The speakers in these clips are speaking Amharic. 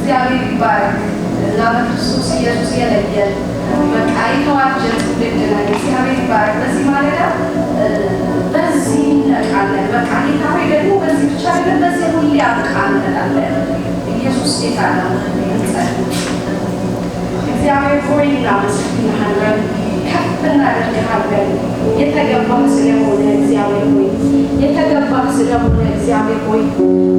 እግዚአብሔር ይባረክ። ለክርስቶስ ኢየሱስ የለየን በቃ የተዋጀን ትውልድ ነን። እግዚአብሔር ይባረክ። በዚህ ማለዳ በዚህ እንነቃለን። በቃ ጌታ ሆይ ደግሞ በዚህ ብቻ አይደለም፣ በዚህ ሁሌ አብቃን እንላለን። ኢየሱስ ጌታ ነው። እግዚአብሔር ሆይ እናመሰግንሃለን፣ ከፍ እናደርግሃለን። የተገባህ ስለሆነ እግዚአብሔር ሆይ የተገባህ ስለሆነ እግዚአብሔር ሆይ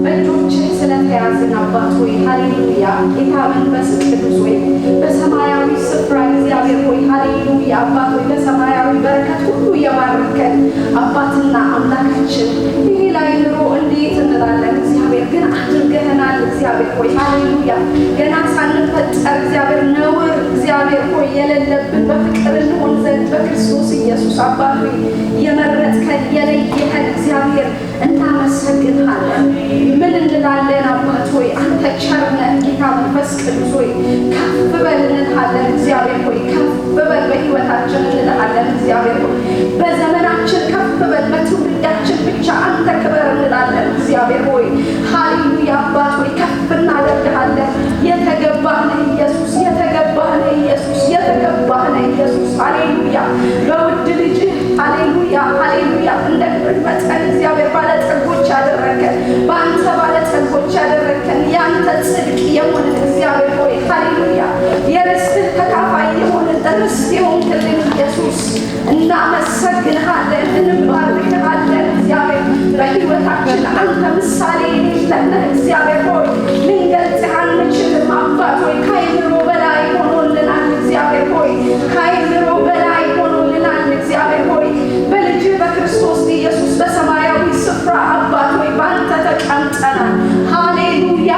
በእጆችህ ስለተያዝን አባት ሆይ ሃሌሉያ። ጌታ መንፈስ ቅዱስ ሆይ በሰማያዊ ስፍራ እግዚአብሔር ሆይ ሃሌሉያ አባት ሆይ በሰማያዊ በረከት ሁሉ የባረከን አባትና አምላካችን ይህ ላይ ኑሮ እንዴት እንላለን? እግዚአብሔር ግን አድርገህናል። እግዚአብሔር ሆይ ሃሌሉያ ገና ሳንፈጠር እግዚአብሔር ነውር እግዚአብሔር ሆይ የሌለብን በፍቅር እንሆን ዘንድ በክርስቶስ ኢየሱስ አባት ሆይ የመረጥከን የለየኸን እግዚአብሔር እናመሰግንሃለን። ምን እንላለን? አባት ሆይ አንተ ቸር ነህ። ጌታ መንፈስ ቅዱስ ሆይ ከፍ በል እንልሃለን። እግዚአብሔር ሆይ ከፍ በል በሕይወታችን እንልሃለን። እግዚአብሔር ሆይ በዘመናችን ከፍ በል፣ በትውልዳችን ብቻ አንተ ክበር እንላለን። እግዚአብሔር ሆይ ሃሌሉያ አባት ሆይ ከፍ እናደርግሃለን። የተገባህ ነህ ኢየሱስ፣ የተገባህ ነህ ኢየሱስ፣ የተገባህ ነህ ኢየሱስ። ሃሌሉያ በውድ ልጅህ ሃሌሉያ ሃሌሉያ እንደ ክብር መጠን እግዚአብሔር ባለጠጎች ያደረከን፣ በአንተ ባለጠጎች ያደረከን፣ የአንተ ጽድቅ የሆንን እግዚአብሔር ሆይ ሃሌሉያ የርስትህ ተካፋይ የሆንን ርስት የሆንክልን ኢየሱስ እናመሰግንሃለን፣ እንባርክሃለን። እግዚአብሔር በሕይወታችን አንተ ምሳሌ የሌለህ እግዚአብሔር ሆይ ልንገልጽህ አንችልም። አባት ሆይ ከአይምሮ በላይ ሆኖልናል። እግዚአብሔር ሆይ ከአይምሮ በላይ ሆኖልናል። እግዚአብሔር ሆይ በልጅህ በክርስቶስ ኢየሱስ በሰማያዊ ስፍራ አባት ሆይ በአንተ ተቀምጠናል። ሃሌሉያ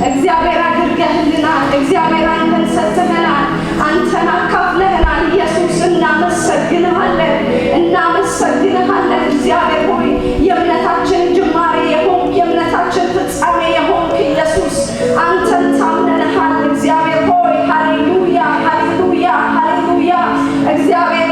እግዚአብሔር አድርገህልናል። እግዚአብሔር አንተን ሰጥተኸናል። አንተን አካፍለህናል። ኢየሱስ እናመሰግንሃለን፣ እናመሰግንሃለን። እግዚአብሔር ሆይ የእምነታችን ጅማሬ የሆንክ የእምነታችን ፍጻሜ የሆንክ ኢየሱስ አንተን ታምነንሃል። እግዚአብሔር ሆይ ሃሌሉያ ሃሌሉያ ሃሌሉያ እግዚአብሔር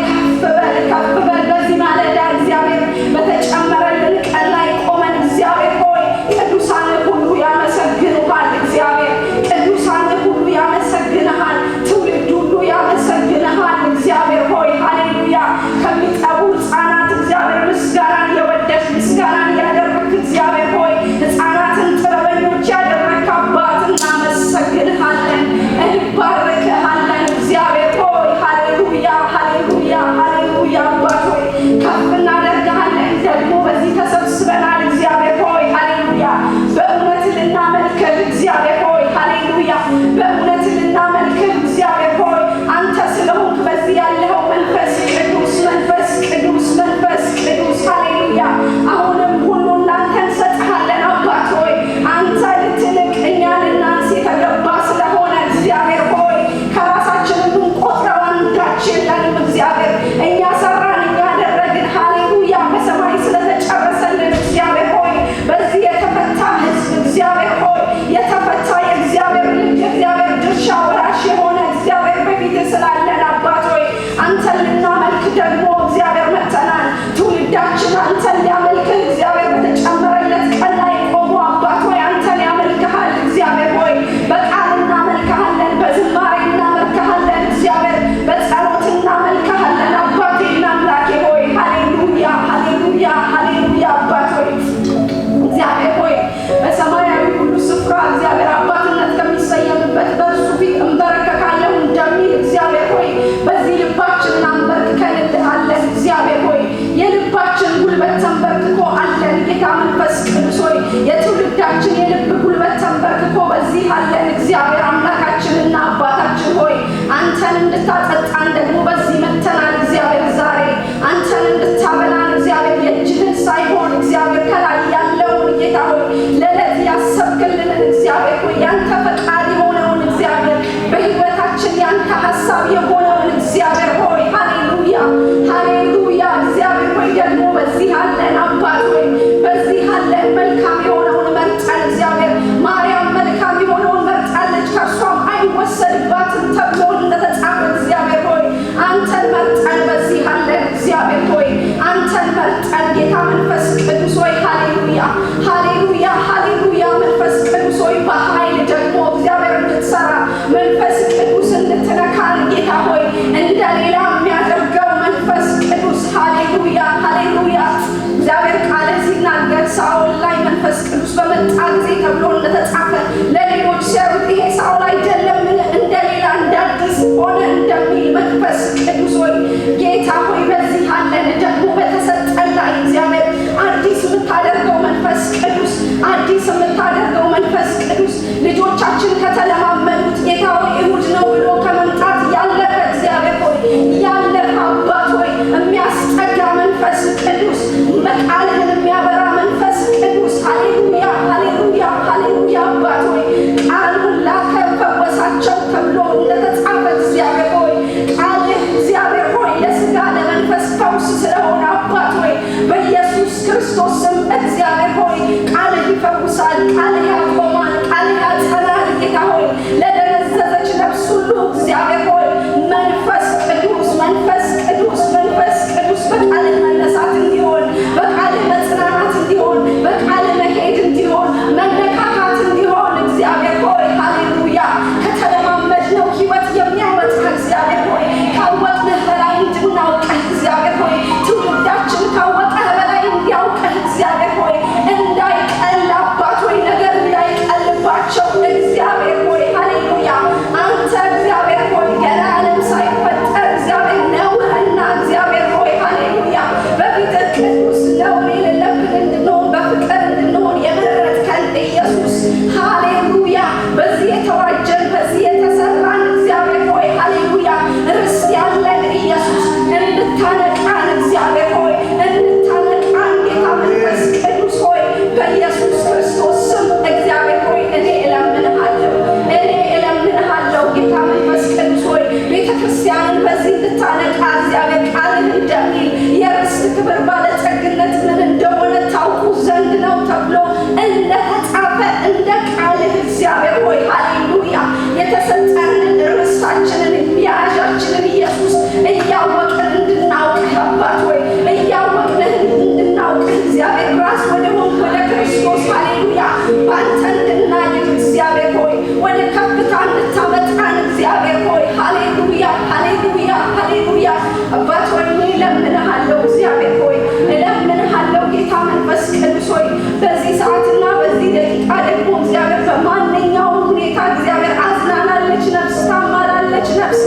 ከፍ በል በዚህ ማለዳ እግዚአብሔር በተጨመረልን ቀን ላይ ቆመን እግዚአብሔር ሆይ ቅዱሳን ሁሉ ያመሰግኑሃል። እግዚአብሔር ቅዱሳን ሁሉ ያመሰግንሃል። ትውልድ ሁሉ ያመሰግንሃል። እግዚአብሔር ሆይ ሃሌሉያ ከሚጠቡ ሕፃናት እግዚአብሔር ምስጋናን የወደድክ ምስጋናን ያደረግክ እግዚአብሔር ሆይ ሕፃናትን ጥበበኞች ያደረግክ አባት እናመሰግንሃለን፣ እንባርክሃለን። እግዚአብሔር ሆይ ሃሌሉያ ሃሌሉያ ሃሌሉያ አባት ሆይ ከፍ እናደርግሃለን። ደግሞ በዚህ ተሰብስበናል እግዚአብሔር ሆይ ሃሌሉያ በእውነት ልናመልክህ እግዚአብሔር ሆይ ሃሌሉያ በእውነት ልናመልክህ እግዚአብሔር ሆይ አንተ ስለሆንክ በዚህ ያለው መንፈስ ቅዱስ መንፈስ ቅዱስ መንፈስ ቅዱስ ሃሌሉያ አሁንም ሁሉን ላንተ እንሰጥሃለን። አባት ሆይ አንተ ልትልቅ እኛ ልናንስ የተገባ ስለሆነ እግዚአብሔር ሆይ ከራሳችን እንቆጥረው አንዳች የለንም። እግዚአብሔር እኛ ሰራን እኛ አደረግን ሃሌሉያ በሰማይ ስለተጨረሰልን እግዚአብሔር ሆይ በዚህ የተፈታ ሕዝብ እግዚአብሔር ሆይ የተፈታ የእግዚአብሔር ልጅ የእግዚአብሔር ድርሻ ወራሽ የሆነ እግዚአብሔር በፊት ስላለን አባት ሆይ አንተን ልናመልክ ደግሞ እግዚአብሔር መጥተናል። ትውልዳችን አንተን ሊያመልክህ እግዚአብሔር በተጨመረለት ቀን ላይ ቆሞ አባት ሆይ አንተን ያመልክሃል። እግዚአብሔር ሆይ በቃል እናመልክሃለን፣ በዝማሬ እናመልክሃለን፣ እግዚአብሔር በጸሎት እናመልክሃለን። አባቴና አምላኬ ሆይ ሃሌሉያ ሃሌሉያ ሃሌሉያ አባት ሆይ እግዚአብሔር ሆይ በሰማያዊ ሁሉ ስፍራ እግዚአብሔር አባትነት ከሚሰየምበት በእርሱ ፊት እንበረከካለሁ እንደሚል እግዚአብሔር ሆይ በዚህ ልባችን እናንበርክከንልሃለን። እግዚአብሔር ሆይ የልባችን ጉልበት ተንበርክኮ አለን። ጌታ መንፈስ ቅዱስ ሆይ የትውልዳችን የልብ ጉልበት ተንበርክኮ በዚህ አለን። እግዚአብሔር አምላካችንና አባታችን ሆይ አንተን እንድታጠጣን ደግሞ በዚህ መተናል። እግዚአብሔር ዛሬ አንተን እንድታበላን እግዚአብሔር የእጅህን ሳይሆን እግዚአብሔር ከላይ ያለውን ጌታ ሆይ ለዕለት ያሰብክልንን እግዚአብሔር ሆይ ያንተ ፈቃድ የሆነውን እግዚአብሔር በሕይወታችን ያንተ ሀሳብ የሆነውን እግዚአብሔር ሆይ ሃሌሉያ ሃሌሉያ እግዚአብሔር ሆይ ደግሞ በዚህ አለን። አባት ሆይ በዚህ አለን። መልካም የሆነውን መርጠን እግዚአብሔር ማርያም መልካም የሆነውን መርጣለች። እንደተጻፈ እንደ ቃልህ እግዚአብሔር ሆይ ሃሌሉያ የተሰጠንን ርስታችንን መያዣችንን ኢየሱስ እያወቅን እንድናውቅ አባት ሆይ እያወቅን እንድናውቅ እግዚአብሔር ራስ ወደ ሆንክ ወደ ክርስቶስ ሃሌሉያ ባንተ እንድናድግ እግዚአብሔር ሆይ ወደ ከፍታ እንድታመጣን እግዚአብሔር ሆይ ሃሌሉያ ሃሌሉያ ሃሌሉያ አባት ሆይ እለምንሃለሁ እግዚአብሔር ሆይ እለምንሃለሁ ጌታ መንፈስ ቅዱስ ሆይ በዚህ ሰዓትና በዚህ ደቂቃ ደግሞ እግዚአብሔር በማንኛውም ሁኔታ እግዚአብሔር አዝናናለች ነፍስ ታማላለች ነፍስ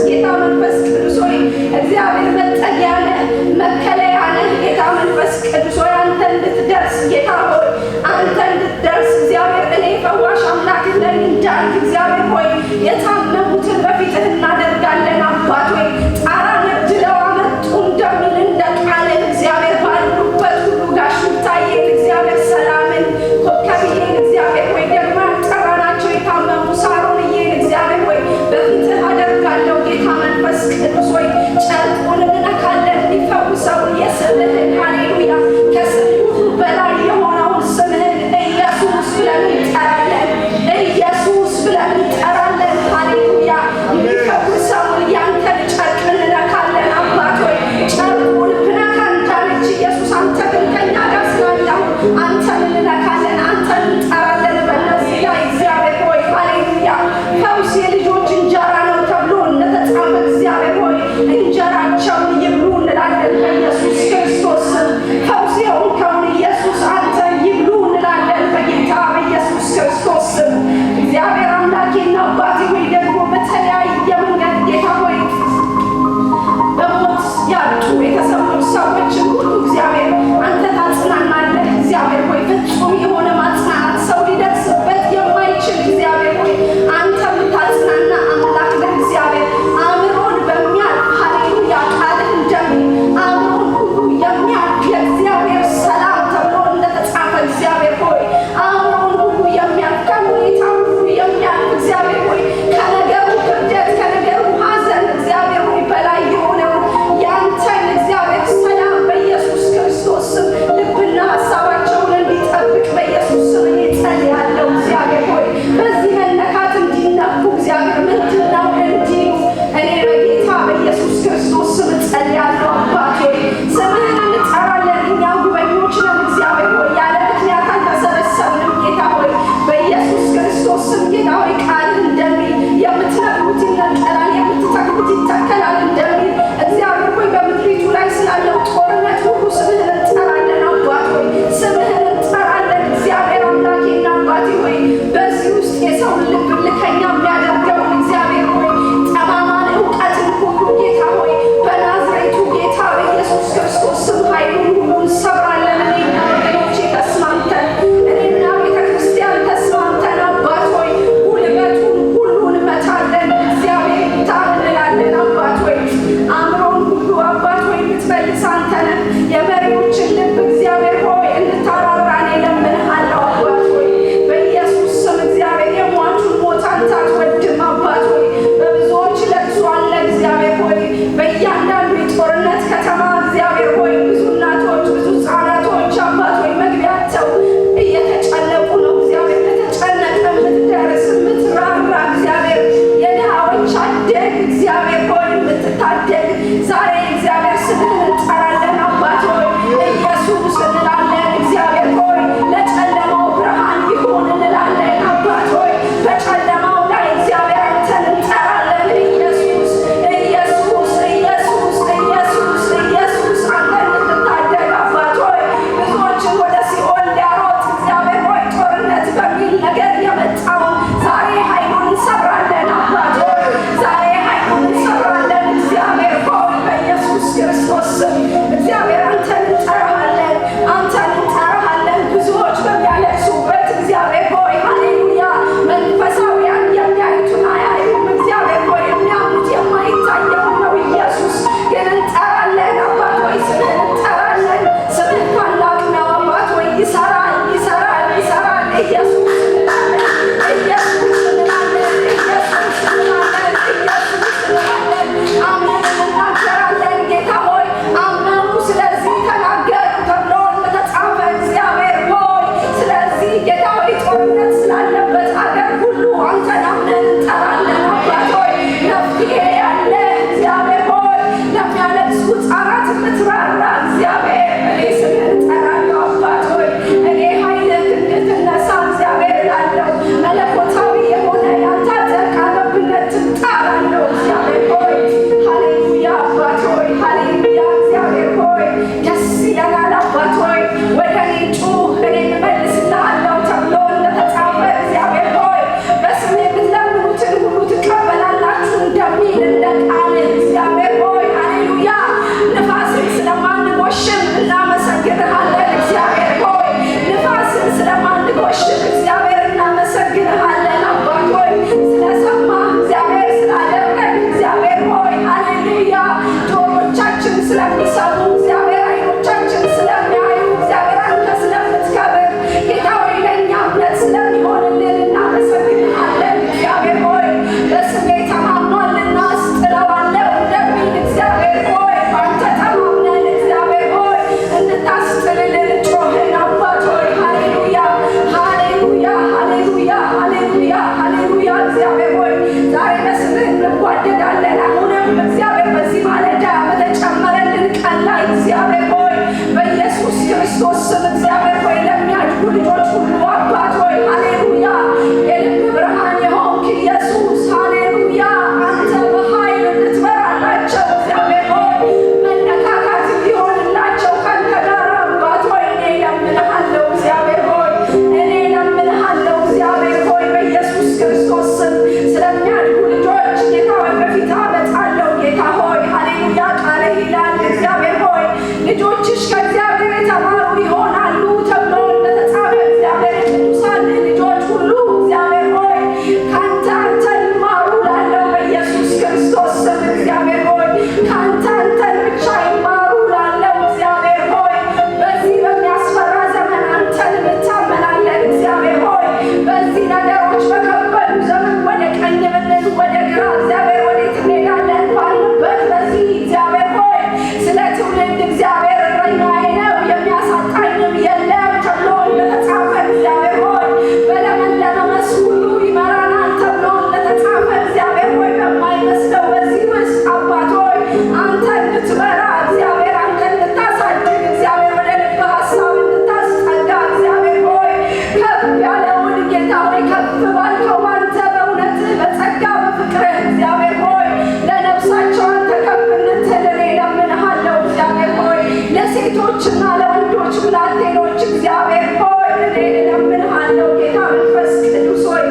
ከፍ ያለውን ጌታ ሆይ ከፍ ባልከው አንተ በእውነት በጸጋ በፍቅር እግዚአብሔር ሆይ ለነፍሳቸው አንተ ከፍ እንድትል እኔ እለምንሃለሁ። እግዚአብሔር ሆይ ለሴቶችና ለወንዶች ብላቴኖች እግዚአብሔር ሆይ እኔ እለምንሃለሁ። ጌታ መንፈስ ቅዱስ ሆይ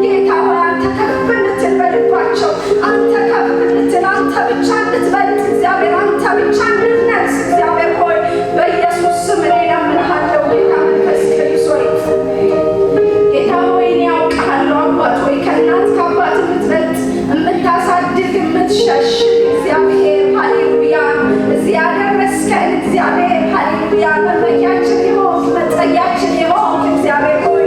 ጌታ ሆይ አንተ ከፍ እንድትል በልባቸው አንተ ከፍ እንድትል አንተ ብቻ እንድትበልጥ እግዚአብሔር አንተ ብቻ እንድትነግስ እግዚአብሔር ሆይ በኢየሱስ ስም እኔ እለምንሃለሁ። ጌታ መንፈስ ቅዱስ ሆይ ጌታ ሆይ እኔ አውቃለሁ አባት ሆይ ከእናት ከአባት የምትበልጥ የምታሳድግ የምትሸሽግ እግዚአብሔር ሃሌሉያ እዚህ ያደረስከን እግዚአብሔር ሃሌሉያ መመኪያችን የሆንክ መጠጊያችን የሆንክ እግዚአብሔር ሆይ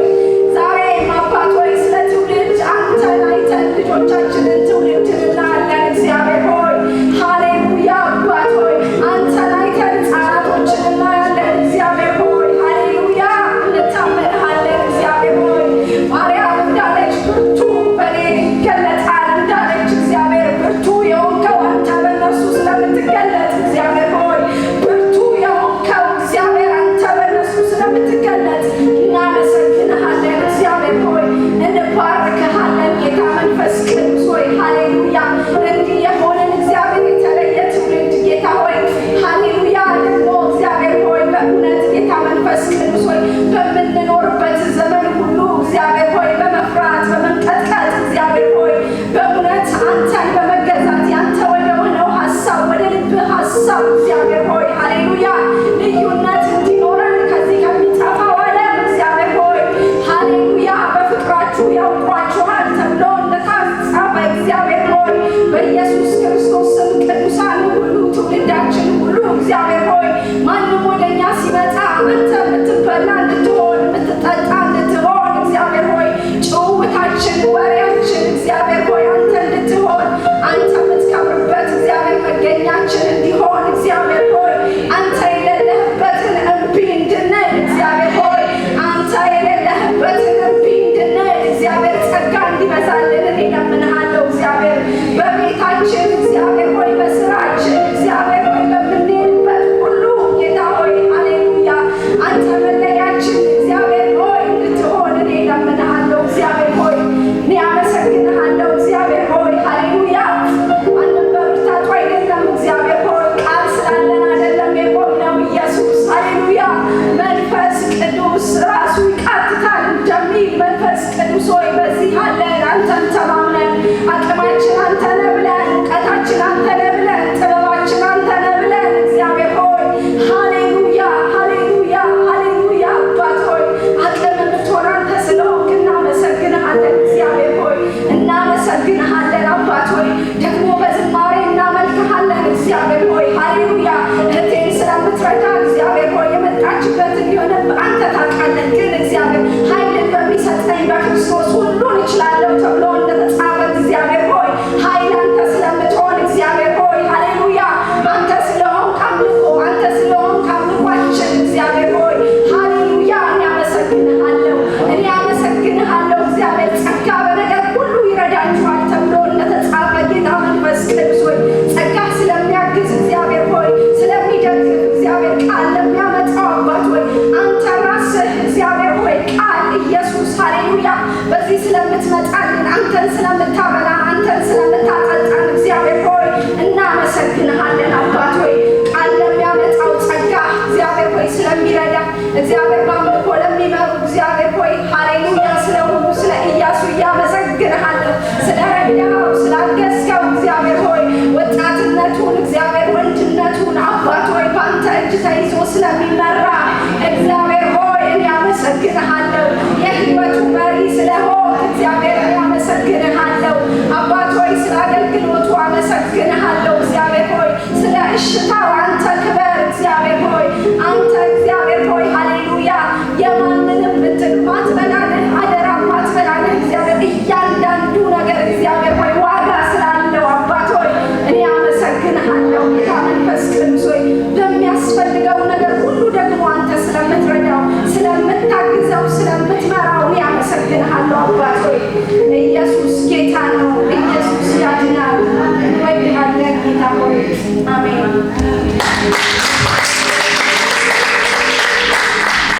ዛሬም አባት ሆይ ስለ ትውልድ አንተን አይተን ልጆቻችንን ትውልድን እናያለን እግዚአብሔር ሆይ ሃሌሉያ አባት ሆይ አንተን አይተን ሕፃናቶችን እናያለን እግዚአብሔር ሆይ ሃሌሉያ እንታመንሃለን እግዚአብሔር ሆይ ማርያም እንዳለች ብርቱ በእኔ ይገለጣል እንዳለች እግዚአብሔር ብርቱ የሆንከው አንተ በእነሱ ስለምትገለጥ እግዚአብሔር ሆይ ብርቱ የሆንከው እግዚአብሔር አንተ በእነሱ ስለምትገለጥ እናመሰግንሃለን እግዚአብሔር ሆይ እንባርክሃለን። ጌታ መንፈስ ቅዱስ ሆይ ሃሌሉያ እንዲህ የሆንን እግዚአብሔር የተለየ ትውልድ ጌታ ሆይ ሃሌሉያ ደግሞ እግዚአብሔር ሆይ በእውነት ጌታ መንፈስ ቅዱስ ሆይ በምንኖርበት ዘመን ሁሉ እግዚአብሔር ሆይ በመፍራት በመንቀጥቀጥ እግዚአብሔር ሆይ በእውነት አንተን በመገዛት ያንተ ወደ ሆነው ሀሳብ ወደ ልብህ ሀሳብ እግዚአብሔር ሆይ ሃሌሉያ ልዩነት እንዲኖረን ከዚህ ከሚጠፋው ዓለም እግዚአብሔር ሆይ ሃሌሉያ በፍቅራችሁ ያውቋችኋል ተብሎ እንደተጻፈ እግዚአብሔር ሆይ በኢየሱስ ክርስቶስ ስም ቅዱሳን ሁሉ ትውልዳችን ሁሉ እግዚአብሔር ሆይ ማንም ወደኛ ሲመጣ አንተ የምትበላ እንድትሆን የምትጠጣ እንድትሆን እግዚአብሔር ሆይ ጭውውታችን ወሬያችን እግዚአብሔር ሆይ አንተ እንድትሆን አንተ የምትከብርበት እግዚአብሔር መገኛችን እንዲሆን እግዚአብሔር ሆይ አንተ የሌለህበትን እምቢ እንድንል እግዚአብሔር ሆይ አንተ የሌለህበትን እምቢ እንድንል እግዚአብሔር ጸጋ እንዲበዛልን እኔ እለምንሃለሁ። እግዚአብሔር በቤታችን እግዚአብሔር ሆይ በስራችን እግዚአብሔር ሆይ በምንሄድበት ሁሉ ጌታ ሆይ ሃሌሉያ አንተ መለያችን እግዚአብሔር ሆይ እንድትሆን እኔ እለምንሃለሁ። እግዚአብሔር ሆይ እኔ አመሰግንሃለሁ። እግዚአብሔር ሆይ ሃሌሉያ ማንም በብርታቱ አይደለም እግዚአብሔር ሆይ ቃል ስላለን አይደለም የቆምነው ኢየሱስ ሃሌሉያ መንፈስ ቅዱስ ራሱ ይቃትታል እንደሚል መንፈስ ቅዱስ ሆይ በዚህ አለን አንተን ተማምነን አቅማችን አንተ ነህ ብለን እውቀታችን አንተ ነህ ብለን ጥበባችን አንተ ነህ ብለን እግዚአብሔር ሆይ ሃሌሉያ ሃሌሉያ ሃሌሉያ አባት ሆይ አቅም የምትሆን አንተ ስለሆንክ እናመሰግንሃለን። እግዚአብሔር ሆይ እናመሰግንሃለን አባት ሆይ ደግሞ በዝማሬ እናመልክሃለን እግዚአብሔር ሆይ ሃሌሉያ እህቴን ስለምትረዳ እግዚአብሔር ሆይ የመጣችበትን የሆነ አንተ ታውቃለህ። ግን እግዚአብሔር ኃይልን በሚሰጠኝ በክርስቶስ ሁሉን እችላለሁ ተብሎ እንደተጻፈ እግዚአብሔር ሆይ ኃይል አንተ ስለምትሆን እግዚአብሔር ሆይ ሃሌሉያ አንተ ስለሆንክ አምልኮ አንተ ስለሆንክ አምልኳችን እግዚአብሔር ሆይ ሃሌሉያ እኔ አመሰግንሃለሁ። እኔ አመሰግንሃለሁ እግዚአብሔር ጸጋ በነገር ሁሉ ይረዳችኋል ተብሎ እንደተጻፈ ጌታ መንፈስ ቅዱስ ሆይ ጸጋ ስለሚያግዝ እግዚአብሔር ሆይ ስለሚደግፍ እግዚአብሔር ቃል ለሚያመጣው አባት ሆይ አንተ ራስህ እግዚአብሔር ሆይ ቃል ኢየሱስ ሃሌሉያ በዚህ ስለምትመጣልን አንተን ስለምታበላ አንተን ስለምታጠጣን እግዚአብሔር ሆይ እናመሰግንሃለን አባት ሆይ ቃል ለሚያመጣው ጸጋ እግዚአብሔር ሆይ ስለሚረዳ እግዚአብሔር በአምልኮ ለሚመሩ እግዚአብሔር ሆይ ሃሌሉያ ስለሁሉ ስለ ኢያሱ እያመሰግንሃለሁ ስለረዳኸው ስላገዝከው እግዚአብሔር ሆይ ወጣትነቱን እግዚአብሔር ወንድነቱን አባት ሆይ በአንተ እጅ ተይዞ ስለሚመራ እግዚአብሔር ሆይ እኔ አመሰግንሃለሁ።